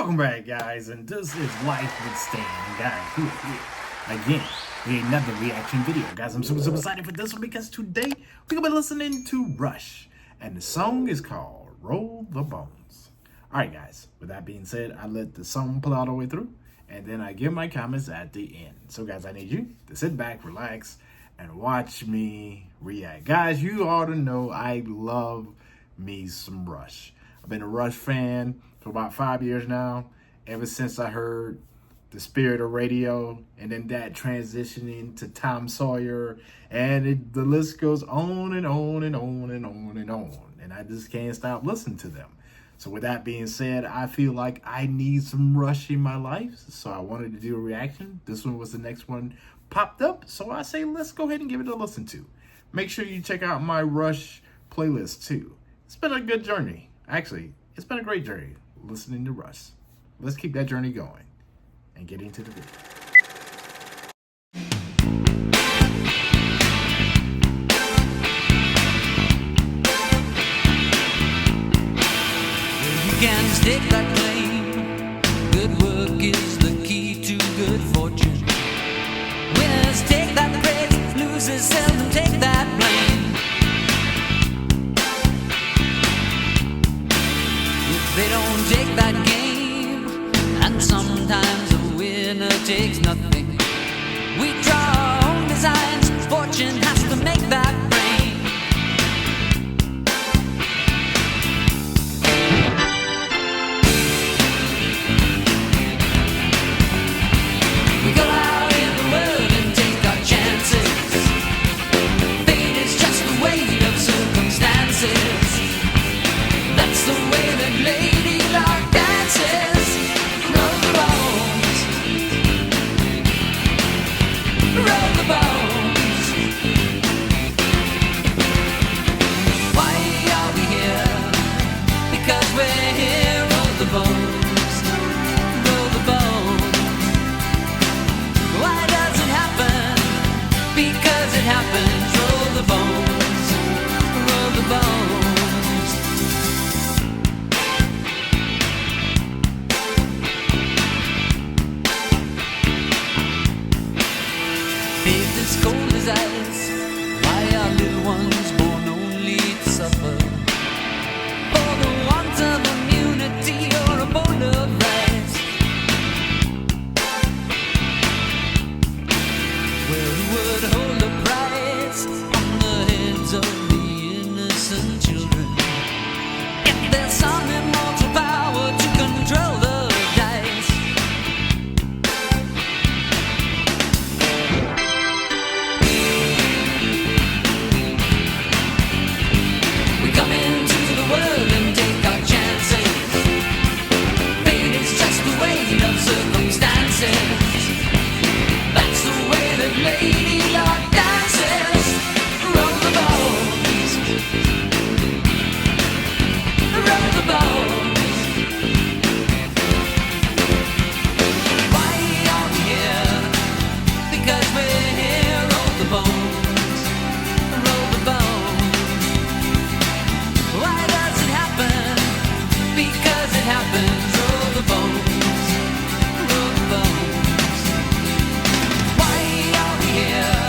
Welcome back, guys, and this is Life with Stan, guys. Who are here again with another reaction video, guys. I'm super excited for this one because today we're gonna be listening to Rush, and the song is called "Roll the Bones." All right, guys. With that being said, I let the song play all the way through, and then I give my comments at the end. So, guys, I need you to sit back, relax, and watch me react. Guys, you ought to know I love me some Rush. I've been a Rush fan for about 5 years now, ever since I heard The Spirit of Radio, and then that transitioning to Tom Sawyer, and the list goes on and on and on and on and on, and I just can't stop listening to them. So with that being said, I feel like I need some Rush in my life, so I wanted to do a reaction. This one was the next one popped up, so I say let's go ahead and give it a listen to. Make sure you check out my Rush playlist too. It's been a good journey. Actually, it's been a great journey listening to Rush. Let's keep that journey going and get into the video. You can stake that claim. Good work is the key to good fortune. Winners take that praise, losers seldom take that blame. If they don't take that game, and sometimes a winner takes nothing, we draw our own designs. Fortune has to make that rain. We go out in the world and take our chances. Fate is just the weight of circumstances. That's the way that Lady Luck dances. Roll the bones. Roll the bones. Why are we here? Because we're here. Roll the bones. Roll the bones. Why does it happen? Because it happens. Roll the bones. Roll the bones. Faith is cold as ice. Why are little ones born only to suffer? For the want of immunity or a bowl of rice. Well, who would hold the price on the heads of the innocent children? If there's some immortal power to control the dice. We come into the world and take our chances. Fate is just the weight of circumstances. That's the way that Lady Luck dances. Roll the bones. Roll the bones. Why are we here? Because we're here. Roll the bones. Roll the bones. Why does it happen? Because it happens. Roll the bones. Roll the bones. Why are we here?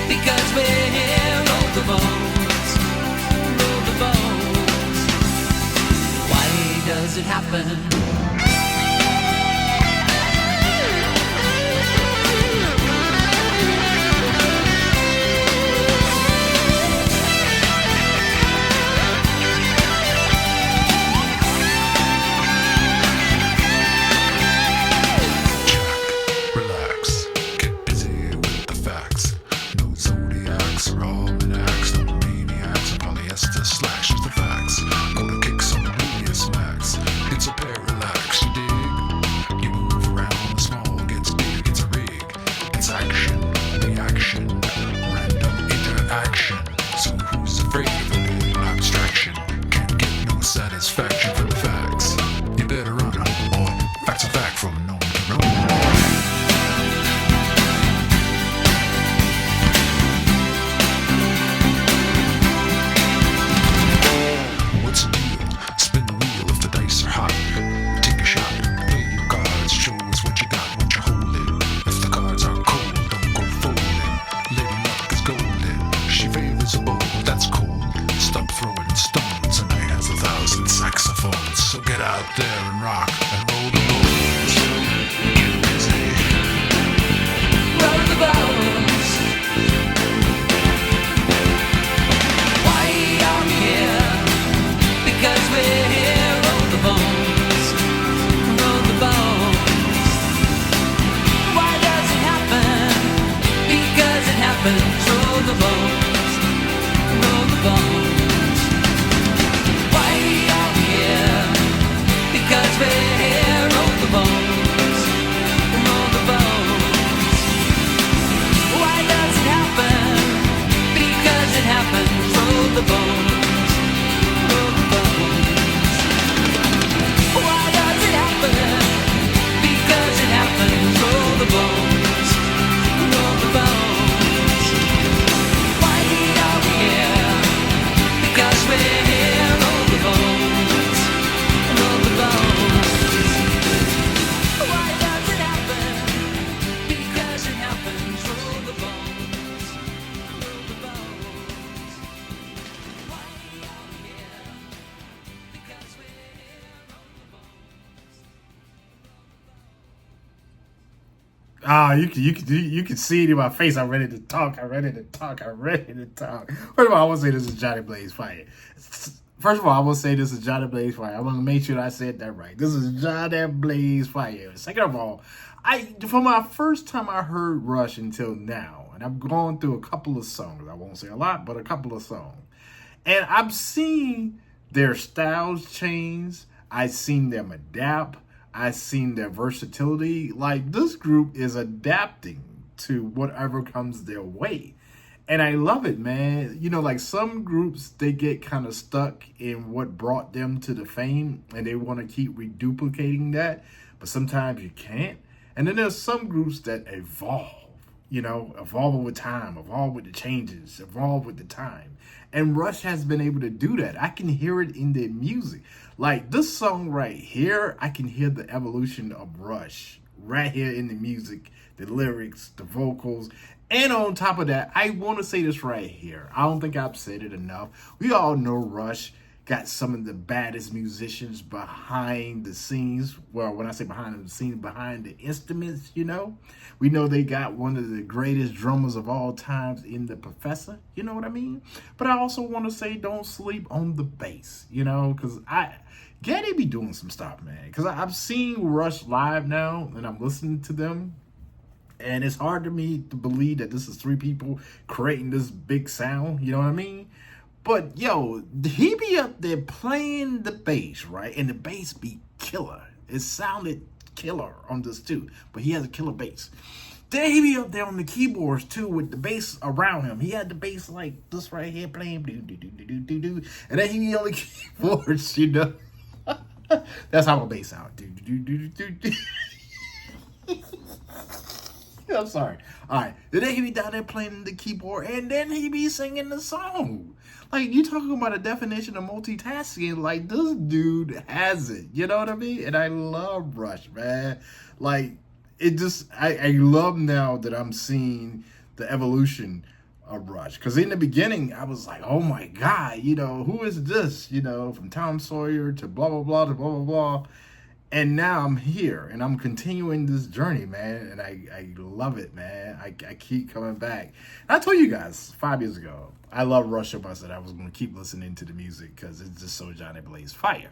Because we're here. Roll the bones. Roll the bones. Why does it happen? Relax, get busy with the facts. No zodiacs or almanacs, no maniacs or polyester slash. Just the facts. Gonna kick some Julius Max. It's a parallax, you dig? You move around, the small gets big, it's a rig. It's action, reaction, random interaction. So who's afraid of a little abstraction? Can't get no satisfaction from the facts. You better run, boy. Facts are fact from known to known. What's the deal? Spin the wheel if the dice are hot. Take a shot. up there and rock and roll the bones. Get busy. Roll the bones. Why are we here? Because we're here. Roll the bones. Roll the bones. Why does it happen? Because it happens. Roll the bones. Roll the bones. Why are we here? Because we're here. Roll the bones. Roll the bones. Why does it happen? Because it happens. Roll the bones. Roll the bones. Why does it happen? Because it happens. Roll the bones. Roll the bones. Why are we here? Because we're here. Roll the bones. Roll the bones. Why does it happen? Because it happens. Roll the bones. Roll the bones. Why are we here? Because we're here. Roll the bones. Ah, you can see it in my face. I'm ready to talk. I'm ready to talk. I'm ready to talk. First of all, I want to say this is Johnny Blaze Fire. First of all, I will say this is Johnny Blaze Fire. I want to make sure that I said that right. This is Johnny Blaze Fire. Second of all, from my first time I heard Rush until now, and I've gone through a couple of songs. I won't say a lot, but a couple of songs. And I've seen their styles change. I've seen them adapt. I've seen their versatility. Like, this group is adapting to whatever comes their way. And I love it, man. You know, like some groups, they get kind of stuck in what brought them to the fame and they want to keep reduplicating that. But sometimes you can't. And then there's some groups that evolve, you know, evolve with time, evolve with the changes, evolve with the time. And Rush has been able to do that. I can hear it in their music. Like this song right here, I can hear the evolution of Rush right here in the music, the lyrics, the vocals. And on top of that, I want to say this right here. I don't think I've said it enough. We all know Rush got some of the baddest musicians behind the scenes. Well, when I say behind the scenes, behind the instruments, you know. We know they got one of the greatest drummers of all times in The Professor. You know what I mean? But I also want to say don't sleep on the bass, you know, because Geddy be doing some stuff, man. Because I've seen Rush live now, and I'm listening to them. And it's hard to me to believe that this is three people creating this big sound. You know what I mean? But, yo, he be up there playing the bass, right? And the bass be killer. It sounded killer on this, too. But he has a killer bass. Then he be up there on the keyboards, too, with the bass around him. He had the bass like this right here playing. Do. And then he be on the keyboards, you know? That's how a bass sound. Do. I'm sorry. All right. Then he be down there playing the keyboard, and then he be singing the song. Like, you talking about a definition of multitasking, like, this dude has it. You know what I mean? And I love Rush, man. Like, it just, I love now that I'm seeing the evolution of Rush. Because in the beginning, I was like, oh my God, you know, who is this? You know, from Tom Sawyer to blah, blah, blah, to blah, blah, blah. And now I'm here, and I'm continuing this journey, man, and I love it, man. I keep coming back. And I told you guys 5 years ago, I love Rush so much that I was going to keep listening to the music because it's just so Johnny Blaze Fire.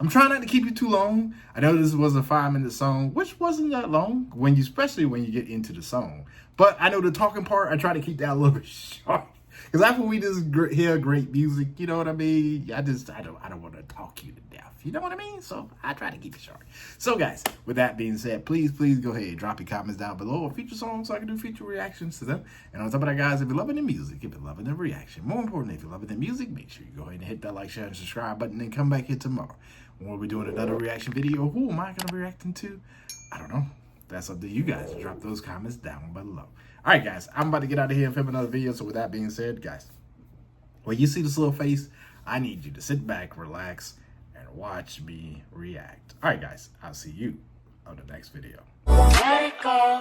I'm trying not to keep you too long. I know this was a 5-minute song, which wasn't that long, especially when you get into the song. But I know the talking part, I try to keep that a little bit short. Because after we just hear great music, you know what I mean? I don't want to talk you to death. You know what I mean? So I try to keep it short. So guys, with that being said, please go ahead, drop your comments down below of feature songs so I can do feature reactions to them. And on top of that, guys, if you're loving the music, if you're loving the reaction, more importantly, if you're loving the music, make sure you go ahead and hit that like, share, and subscribe button, and come back here tomorrow when we'll be doing another reaction video. Who am I going to be reacting to? I don't know. That's up to you guys to drop those comments down below. All right, guys, I'm about to get out of here and film another video. So with that being said, guys, when you see this little face, I need you to sit back, relax, and watch me react. All right, guys, I'll see you on the next video. Let it go,